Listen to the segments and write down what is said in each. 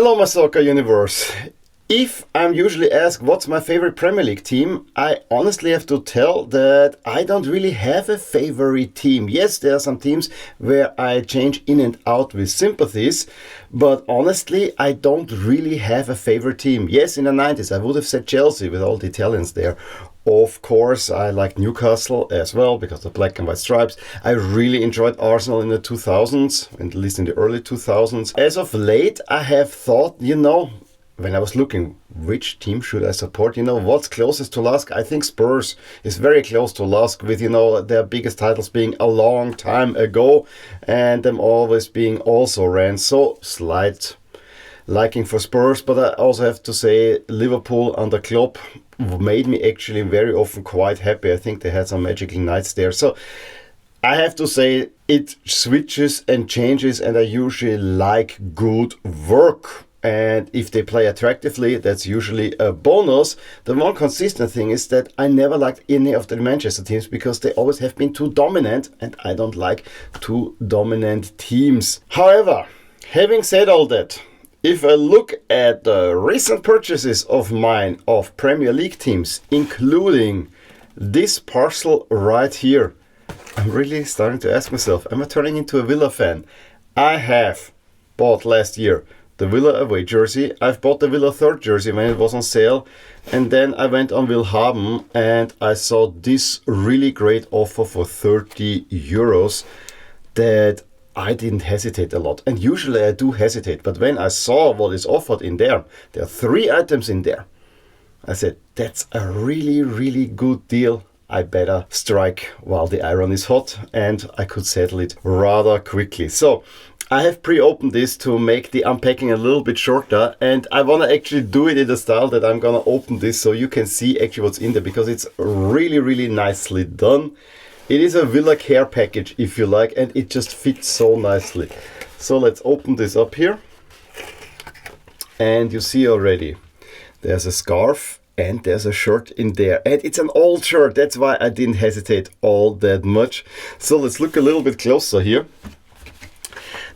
Hello, my soccer universe. If I'm usually asked what's my favorite Premier League team, I honestly have to tell that I don't really have a favorite team. Yes, there are some teams where I change in and out with sympathies, but honestly, I don't really have a favorite team. Yes, in the 90s, I would have said Chelsea with all the Italians there. Of course, I like Newcastle as well because of the black and white stripes. I really enjoyed Arsenal in the 2000s, at least in the early 2000s. As of late, I have thought, when I was looking which team should I support, what's closest to Lask? I think Spurs is very close to Lask with, their biggest titles being a long time ago and them always being also ran. So slight liking for Spurs, but I also have to say Liverpool under Klopp made me actually very often quite happy. I think they had some magical nights there. So I have to say it switches and changes, and I usually like good work. And if they play attractively, that's usually a bonus. The one consistent thing is that I never liked any of the Manchester teams because they always have been too dominant, and I don't like too dominant teams. However, having said all that, if I look at the recent purchases of mine of Premier League teams, including this parcel right here, I'm really starting to ask myself, am I turning into a Villa fan? I have bought last year the Villa away jersey. I've bought the Villa third jersey when it was on sale. And then I went on Willhaben and I saw this really great offer for 30 euros that I didn't hesitate a lot. And usually I do hesitate. But when I saw what is offered in there are 3 items in there. I said, that's a really, really good deal. I better strike while the iron is hot, and I could settle it rather quickly. So I have pre-opened this to make the unpacking a little bit shorter, and I want to actually do it in the style that I'm going to open this so you can see actually what's in there, because it's really, really nicely done. It is a Villa care package, if you like, and it just fits so nicely. So let's open this up here. And you see already, there's a scarf and there's a shirt in there. And it's an old shirt, that's why I didn't hesitate all that much. So let's look a little bit closer here.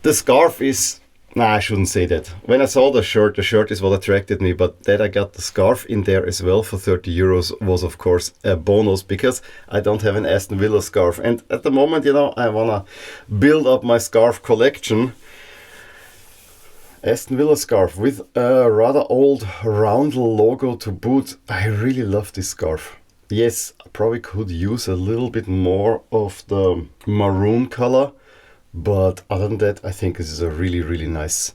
The scarf is, I shouldn't say that. When I saw the shirt is what attracted me, but that I got the scarf in there as well for 30 euros was of course a bonus, because I don't have an Aston Villa scarf. And at the moment, I want to build up my scarf collection. Aston Villa scarf with a rather old round logo to boot. I really love this scarf. Yes, I probably could use a little bit more of the maroon color. But other than that, I think this is a really, really nice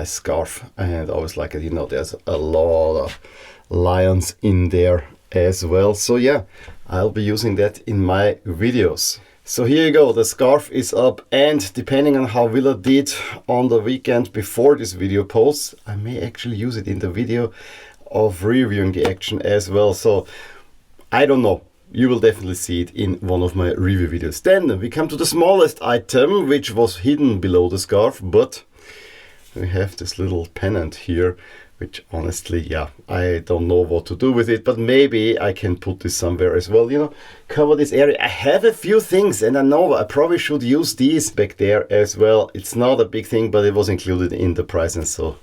scarf. And I always like it, there's a lot of lions in there as well. So yeah, I'll be using that in my videos. So here you go, the scarf is up, and depending on how Villa did on the weekend before this video posts, I may actually use it in the video of reviewing the action as well. So I don't know. You will definitely see it in one of my review videos. Then we come to the smallest item, which was hidden below the scarf, but we have this little pennant here, which honestly, I don't know what to do with it, but maybe I can put this somewhere as well, cover this area. I have a few things, and I know I probably should use these back there as well. It's not a big thing, but it was included in the price, and so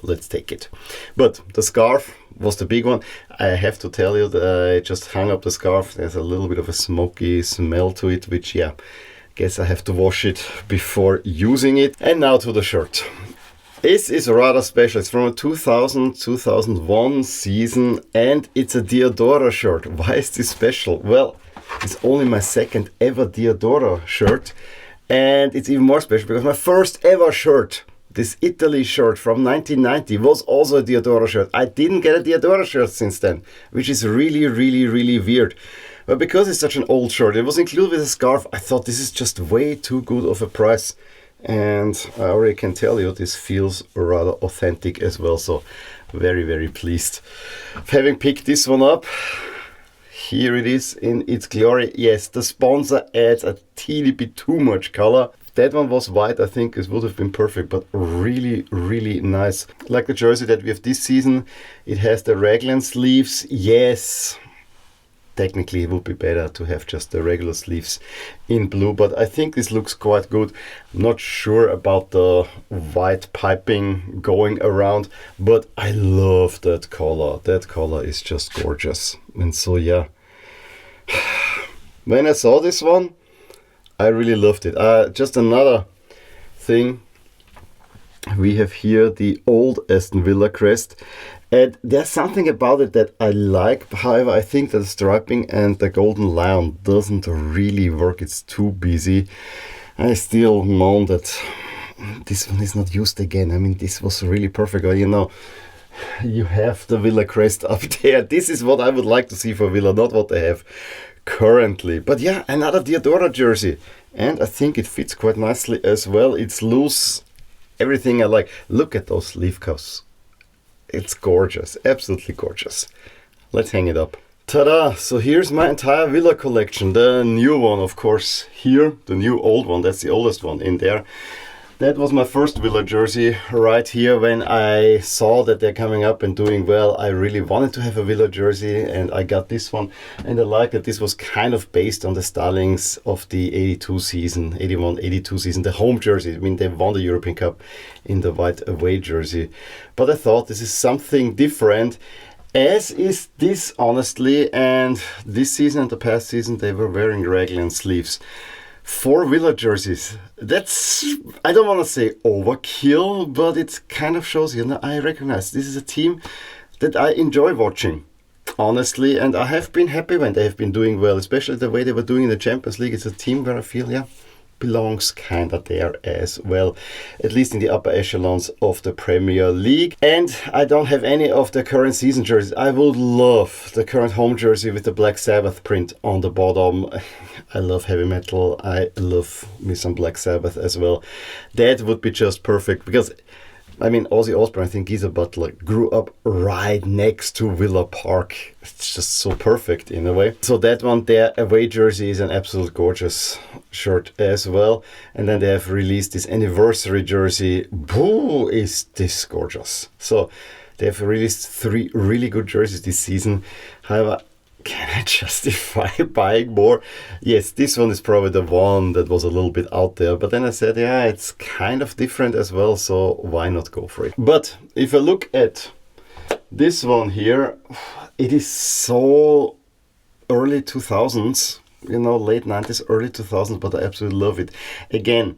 let's take it. But the scarf was the big one. I have to tell you that I just hung up the scarf. There's a little bit of a smoky smell to it, which, guess I have to wash it before using it. And now to the shirt. This is rather special. It's from a 2000-2001 season, and it's a Diadora shirt. Why is this special? Well, it's only my second ever Diadora shirt, and it's even more special because my first ever shirt, this Italy shirt from 1990, was also a Diadora shirt. I didn't get a Diadora shirt since then, which is really, really, really weird. But because it's such an old shirt, it was included with a scarf, I thought this is just way too good of a price. And I already can tell you this feels rather authentic as well. So very, very pleased of having picked this one up. Here it is in its glory. Yes, the sponsor adds a teeny bit too much color. If that one was white, I think it would have been perfect, but really, really nice. Like the jersey that we have this season, it has the raglan sleeves. Yes, technically it would be better to have just the regular sleeves in blue, but I think this looks quite good. I'm not sure about the white piping going around, but I love that color. That color is just gorgeous. And so yeah, when I saw this one, I really loved it. Just another thing, we have here the old Aston Villa crest. And there's something about it that I like. However, I think that the striping and the golden lion doesn't really work. It's too busy. I still moan that this one is not used again. I mean, this was really perfect. You know, you have the Villa crest up there. This is what I would like to see for Villa, not what they have currently. But yeah, another Diadora jersey. And I think it fits quite nicely as well. It's loose. Everything I like. Look at those sleeve cuffs. It's gorgeous, absolutely gorgeous. Let's hang it up. Ta-da! So here's my entire Villa collection. The new one, of course, here. The new old one, that's the oldest one in there. That was my first Villa jersey right here. When I saw that they're coming up and doing well, I really wanted to have a Villa jersey, and I got this one. And I like that this was kind of based on the stylings of the 82 season, 81-82 season, the home jersey. I mean, they won the European Cup in the white away jersey. But I thought this is something different, as is this, honestly. And this season and the past season, they were wearing raglan sleeves. 4 Villa jerseys. That's, I don't want to say overkill, but it kind of shows, you know, I recognize this is a team that I enjoy watching, honestly, and I have been happy when they have been doing well, especially the way they were doing in the Champions League. It's a team where I feel, yeah, belongs kind of there as well, at least in the upper echelons of the Premier League. And I don't have any of the current season jerseys. I would love the current home jersey with the Black Sabbath print on the bottom. I love heavy metal. I love me some Black Sabbath as well. That would be just perfect, because I mean, Ozzy Osbourne, I think Geezer Butler grew up right next to Villa Park. It's just so perfect in a way. So that one, their away jersey, is an absolute gorgeous shirt as well. And then they have released this anniversary jersey. Boo, is this gorgeous. So they have released 3 really good jerseys this season. However, can I justify buying more? Yes, this one is probably the one that was a little bit out there. But then I said, yeah, it's kind of different as well, so why not go for it? But if I look at this one here, it is so early 2000s, you know, late 90s, early 2000s, but I absolutely love it. Again,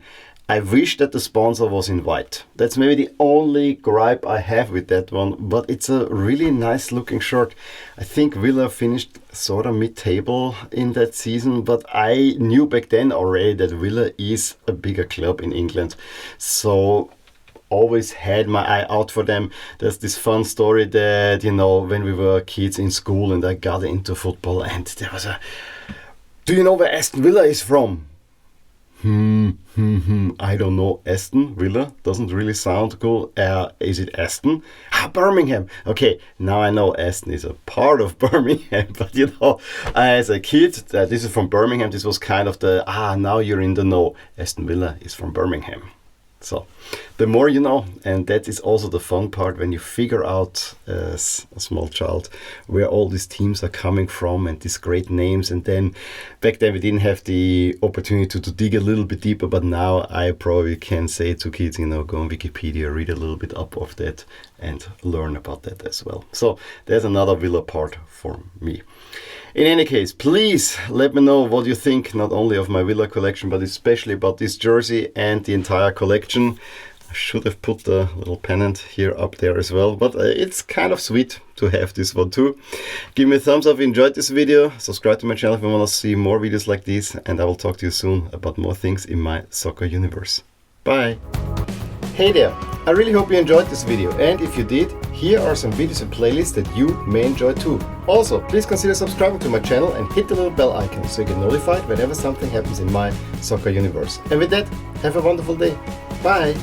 I wish that the sponsor was in white. That's maybe the only gripe I have with that one, but it's a really nice looking shirt. I think Villa finished sort of mid-table in that season, but I knew back then already that Villa is a bigger club in England. So always had my eye out for them. There's this fun story that, you know, when we were kids in school and I got into football, and there was a, do you know where Aston Villa is from? I don't know. Aston Villa doesn't really sound cool. Is it Aston? Birmingham. Okay, now I know Aston is a part of Birmingham, but you know, as a kid, this is from Birmingham. This was kind of the, now you're in the know. Aston Villa is from Birmingham. So the more you know, and that is also the fun part when you figure out as a small child where all these teams are coming from and these great names. And then back then we didn't have the opportunity to dig a little bit deeper, but now I probably can say to kids, you know, go on Wikipedia, read a little bit up of that and learn about that as well. So there's another Villa part for me. In any case, please let me know what you think, not only of my Villa collection, but especially about this jersey and the entire collection. I should have put the little pennant here up there as well, but it's kind of sweet to have this one too. Give me a thumbs up if you enjoyed this video, subscribe to my channel if you want to see more videos like these, and I will talk to you soon about more things in my soccer universe. Bye! Hey there! I really hope you enjoyed this video, and if you did, here are some videos and playlists that you may enjoy too. Also, please consider subscribing to my channel and hit the little bell icon so you get notified whenever something happens in my soccer universe. And with that, have a wonderful day. Bye!